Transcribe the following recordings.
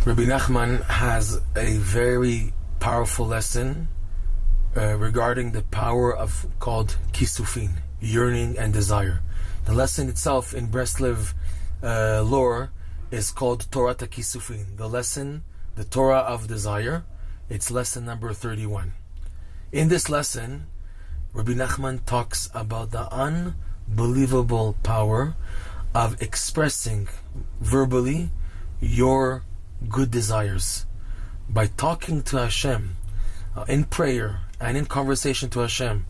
Rebbe Nachman has a very powerful lesson regarding the power of called kisufin, yearning and desire. The lesson itself in Breslov lore is called Torah Kisufin. The lesson, the Torah of desire. It's lesson number 31. In this lesson, Rebbe Nachman talks about the unbelievable power of expressing verbally your good desires. By talking to Hashem in prayer and in conversation to Hashem,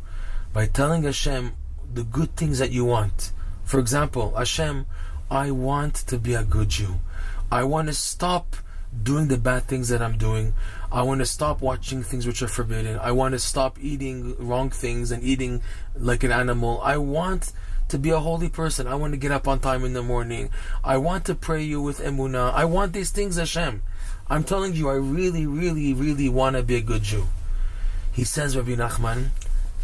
by telling Hashem the good things that you want. For example, Hashem, I want to be a good Jew. I want to stop doing the bad things that I'm doing. I want to stop watching things which are forbidden. I want to stop eating wrong things and eating like an animal. I want to be a holy person. I want to get up on time in the morning. I want to pray you with emunah. I want these things, Hashem. I'm telling you, I really, really, really want to be a good Jew. He says, Rebbe Nachman,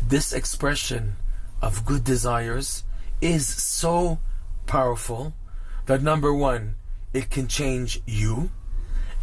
this expression of good desires is so powerful that number one, it can change you,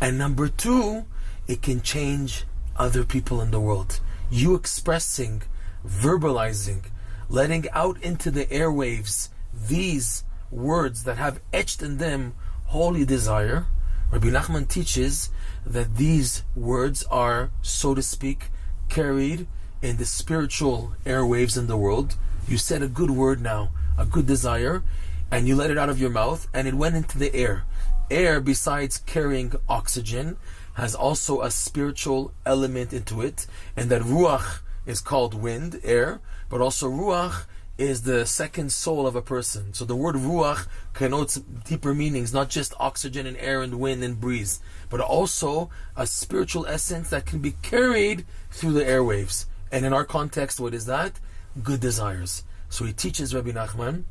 and number two, it can change other people in the world. You expressing, verbalizing, letting out into the airwaves these words that have etched in them holy desire. Rebbe Nachman teaches that these words are, so to speak, carried in the spiritual airwaves in the world. You said a good word now, a good desire, and you let it out of your mouth, and it went into the air. Air, besides carrying oxygen, has also a spiritual element into it, and that ruach is called wind, air, but also ruach is the second soul of a person. So the word ruach connotes deeper meanings, not just oxygen and air and wind and breeze, but also a spiritual essence that can be carried through the airwaves. And in our context, what is that? Good desires. So he teaches, Rebbe Nachman,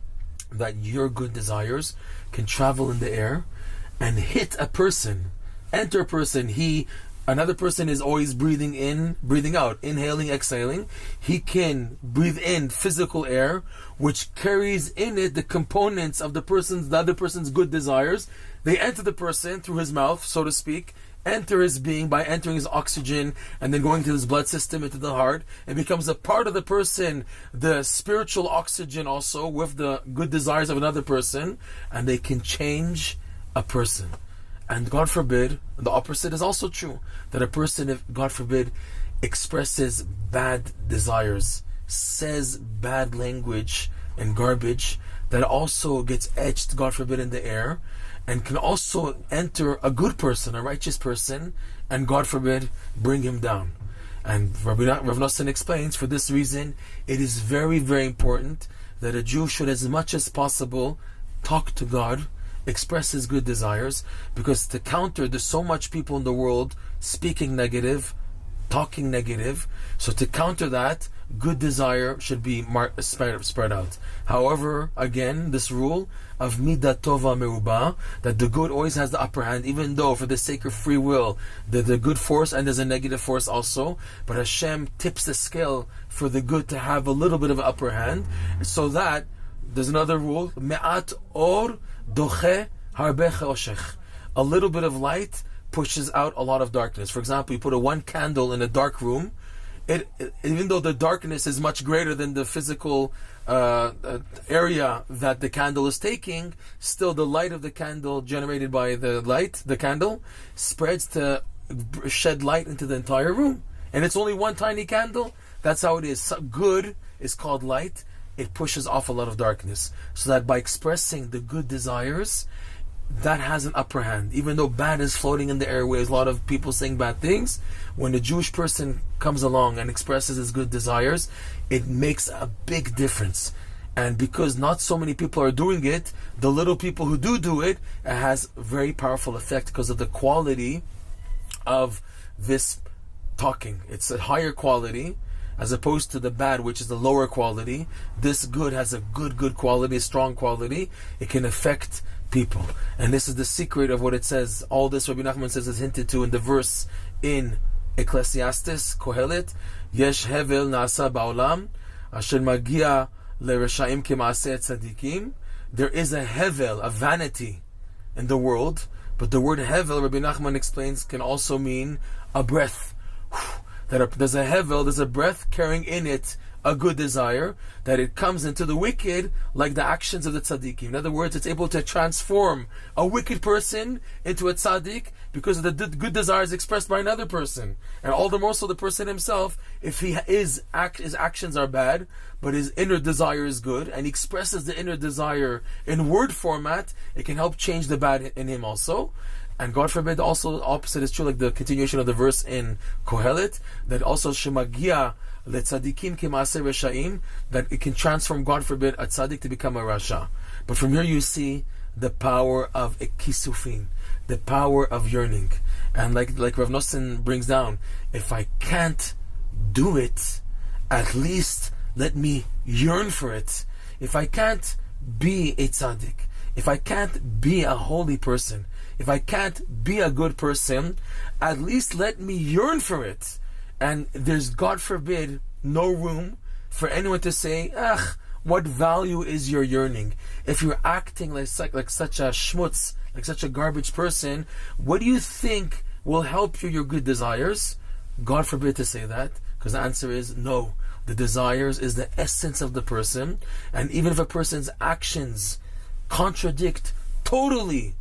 that your good desires can travel in the air and hit a person, enter a person. Another person is always breathing in, breathing out, inhaling, exhaling. He can breathe in physical air, which carries in it the components of the other person's good desires. They enter the person through his mouth, so to speak, enter his being by entering his oxygen and then going to his blood system, into the heart. It becomes a part of the person, the spiritual oxygen also, with the good desires of another person, and they can change a person. And God forbid, the opposite is also true, that a person, if God forbid, expresses bad desires, says bad language and garbage, that also gets etched, God forbid, in the air, and can also enter a good person, a righteous person, and God forbid, bring him down. And Rav Nosson explains, for this reason, it is very, very important that a Jew should, as much as possible, talk to God, express his good desires, because to counter, there's so much people in the world speaking negative, talking negative. So to counter that, good desire should be spread out. However, again, this rule of midah tova meruba, that the good always has the upper hand, even though for the sake of free will, the good force, and there's a negative force also, but Hashem tips the scale for the good to have a little bit of an upper hand, so that there's another rule, me'at or doche harbe choshech. A little bit of light pushes out a lot of darkness. For example, you put one candle in a dark room, even though the darkness is much greater than the physical area that the candle is taking, still the light of the candle generated by the candle, spreads to shed light into the entire room. And it's only one tiny candle. That's how it is. Good is called light. It pushes off a lot of darkness. So that by expressing the good desires, that has an upper hand. Even though bad is floating in the airways, a lot of people saying bad things, when a Jewish person comes along and expresses his good desires, it makes a big difference. And because not so many people are doing it, the little people who do it, it has very powerful effect because of the quality of this talking. It's a higher quality, as opposed to the bad, which is the lower quality. This good has a good quality, a strong quality. It can affect people. And this is the secret of what it says. All this Rebbe Nachman says is hinted to in the verse in Ecclesiastes, Kohelet, Yesh hevel na'asa ba'olam, asher magia le'reshaim k'ma'aseh tzadikim. There is a hevel, a vanity in the world, But the word hevel, Rebbe Nachman explains, can also mean a breath. There's a hevel, there's a breath carrying in it a good desire, that it comes into the wicked like the actions of the tzaddikim. In other words, it's able to transform a wicked person into a tzaddik because of the good desires expressed by another person. And all the more so the person himself, if his actions are bad, but his inner desire is good, and he expresses the inner desire in word format, it can help change the bad in him also. And God forbid, also the opposite is true, like the continuation of the verse in Kohelet, that also shemagia letzadikim k'maaseh reshaim, that it can transform, God forbid, a tzaddik to become a rasha. But from here you see the power of a kisufin, the power of yearning. And like Rav Nosson brings down, if I can't do it, at least let me yearn for it. If I can't be a tzaddik, if I can't be a holy person, if I can't be a good person, at least let me yearn for it. And there's, God forbid, no room for anyone to say, what value is your yearning? If you're acting like such a schmutz, like such a garbage person, what do you think will help your good desires? God forbid to say that, because the answer is no. The desires is the essence of the person, and even if a person's actions contradict totally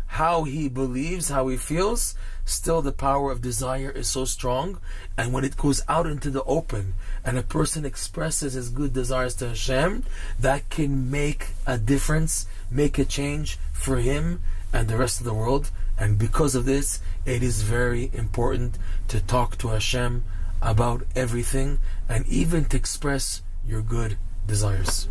how he believes, how he feels, still the power of desire is so strong. And when it goes out into the open and a person expresses his good desires to Hashem, that can make a difference, make a change for him and the rest of the world. And because of this, it is very important to talk to Hashem about everything, and even to express your good desires.